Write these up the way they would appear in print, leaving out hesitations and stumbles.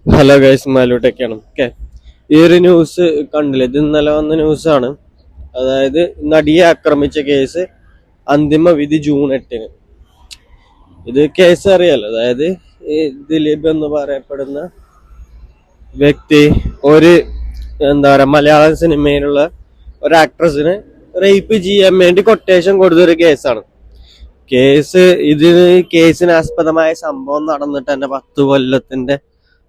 Hello guys, മാലൂട്ടൊക്കെയാണ്. Okay, ഈ ഒരു news കണ്ടില്ല? ഇത് ഇന്നലെ വന്ന ന്യൂസാണ്. അതായത് നടിയെ ആക്രമിച്ച കേസ് അന്തിമ വിധി ജൂൺ 8-ന്. ഇത് കേസ് അറിയാലോ. അതായത് ഈ ദിലീപ് എന്ന് പറയപ്പെടുന്ന വ്യക്തി ഒരു എന്താ പറയാ മലയാള സിനിമയിലുള്ള ഒരു ആക്ട്രസിന് റേപ്പ് ചെയ്യാൻ വേണ്ടി കൊട്ടേഷൻ കൊടുത്തൊരു കേസാണ്. കേസിന് ആസ്പദമായ സംഭവം നടന്നിട്ട് തന്നെ 10 കൊല്ലത്തിന്റെ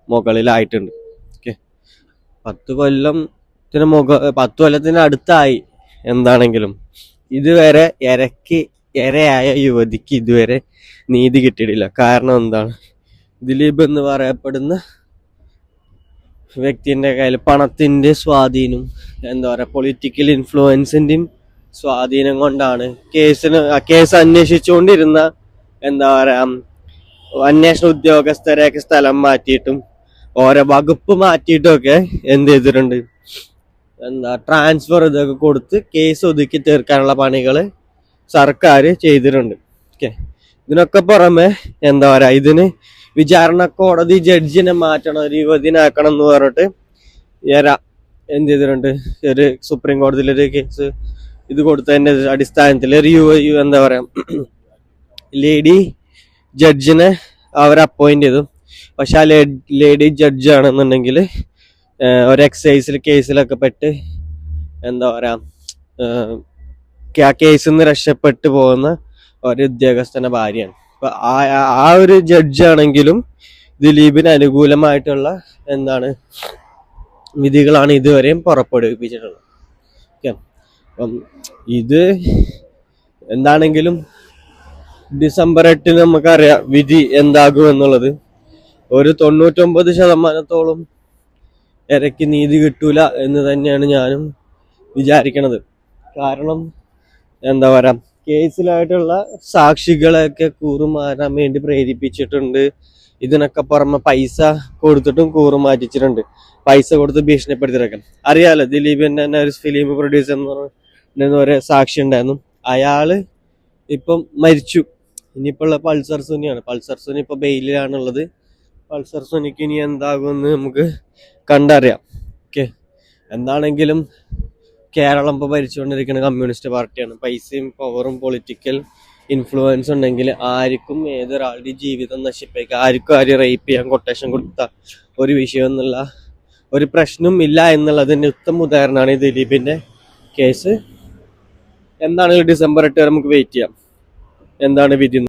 മുകളിലായിട്ടുണ്ട്. ഓക്കെ, 10 കൊല്ലത്തിന് അടുത്തായി. എന്താണെങ്കിലും ഇതുവരെ ഇരയായ യുവതിക്ക് ഇതുവരെ നീതി കിട്ടിയിട്ടില്ല. കാരണം എന്താണ്? ദിലീപ് എന്ന് പറയപ്പെടുന്ന വ്യക്തിന്റെ കയ്യിൽ പണത്തിന്റെ സ്വാധീനം, എന്താ പറയാ, പൊളിറ്റിക്കൽ ഇൻഫ്ലുവൻസിന്റെയും സ്വാധീനം കൊണ്ടാണ് കേസ് അന്വേഷിച്ചുകൊണ്ടിരുന്ന എന്താ പറയാ അന്വേഷണ ഉദ്യോഗസ്ഥരെയൊക്കെ സ്ഥലം മാറ്റിയിട്ടും ഓരോ വകുപ്പ് മാറ്റിയിട്ടും ഒക്കെ എന്ത് ചെയ്തിട്ടുണ്ട്, ട്രാൻസ്ഫർ ഇതൊക്കെ കൊടുത്ത് കേസ് ഒതുക്കി തീർക്കാനുള്ള പണികൾ സർക്കാർ ചെയ്തിട്ടുണ്ട്. ഓക്കെ, ഇതിനൊക്കെ പുറമെ എന്താ പറയാ ഇതിന് വിചാരണ കോടതി ജഡ്ജിനെ മാറ്റണം, ഒരു യുവതിനാക്കണം എന്ന് പറഞ്ഞിട്ട് എന്ത് ചെയ്തിട്ടുണ്ട്, ഒരു സുപ്രീം കോടതിയിലൊരു കേസ് ഇത് കൊടുത്തതിന്റെ അടിസ്ഥാനത്തിൽ ഒരു എന്താ പറയാ ലേഡി ജഡ്ജിനെ അവർ അപ്പോയിന്റ് ചെയ്തു. പക്ഷെ ആ ലേഡി ജഡ്ജ് ആണെന്നുണ്ടെങ്കിൽ ഒരു എക്സൈസിൽ കേസിലൊക്കെ പെട്ട് എന്താ പറയാ ആ കേസിൽ നിന്ന് രക്ഷപ്പെട്ടു പോകുന്ന ഒരു ഉദ്യോഗസ്ഥന്റെ ഭാര്യയാണ്. അപ്പൊ ആ ഒരു ജഡ്ജാണെങ്കിലും ദിലീപിന് അനുകൂലമായിട്ടുള്ള വിധികളാണ് ഇതുവരെയും പുറപ്പെടുവിപ്പിച്ചിട്ടുള്ളത്. ഓക്കെ, അപ്പം ഇത് എന്താണെങ്കിലും ഡിസംബർ 8 നമുക്കറിയാം വിധി എന്താകും എന്നുള്ളത്. ഒരു 99% ഇരയ്ക്ക് നീതി കിട്ടൂല എന്ന് തന്നെയാണ് ഞാനും വിചാരിക്കണത്. കാരണം എന്താ പറയാ കേസിലായിട്ടുള്ള സാക്ഷികളെയൊക്കെ കൂറുമാറാൻ വേണ്ടി പ്രേരിപ്പിച്ചിട്ടുണ്ട്. ഇതിനൊക്കെ പുറമെ പൈസ കൊടുത്തിട്ടും കൂറുമാറ്റിച്ചിട്ടുണ്ട്. പൈസ കൊടുത്ത് ഭീഷണിപ്പെടുത്തിയിട്ടൊക്കെ അറിയാലോ. ദിലീപിന്റെ തന്നെ ഒരു ഫിലിം പ്രൊഡ്യൂസർ എന്ന് ഒരു സാക്ഷി ഉണ്ടായിരുന്നു. അയാള് ഇപ്പം മരിച്ചു. ഇനിയിപ്പോൾ ഉള്ള പൾസർ സുനിയാണ്. പൾസർ സുനി ഇപ്പൊ ബെയിലാണുള്ളത്. പൾസർ സുനിക്ക് ഇനി എന്താകുമെന്ന് നമുക്ക് കണ്ടറിയാം. ഓക്കെ, എന്താണെങ്കിലും കേരളം ഇപ്പോൾ ഭരിച്ചുകൊണ്ടിരിക്കുന്ന കമ്മ്യൂണിസ്റ്റ് പാർട്ടിയാണ്. പൈസയും പവറും പൊളിറ്റിക്കൽ ഇൻഫ്ലുവൻസ് ഉണ്ടെങ്കിൽ ആർക്കും ഏതൊരാളുടെയും ജീവിതം നശിപ്പിക്കുക, ആരും റേപ്പ് ചെയ്യാൻ കൊട്ടേഷൻ കൊടുത്ത ഒരു വിഷയം എന്നുള്ള ഒരു പ്രശ്നം ഇല്ല എന്നുള്ളതിന്റെ ഉത്തമ ഉദാഹരണമാണ് ഈ ദിലീപിന്റെ കേസ്. എന്താണെങ്കിലും ഡിസംബർ 8 വരെ നമുക്ക് വെയിറ്റ് ചെയ്യാം എന്താണ് വിധി.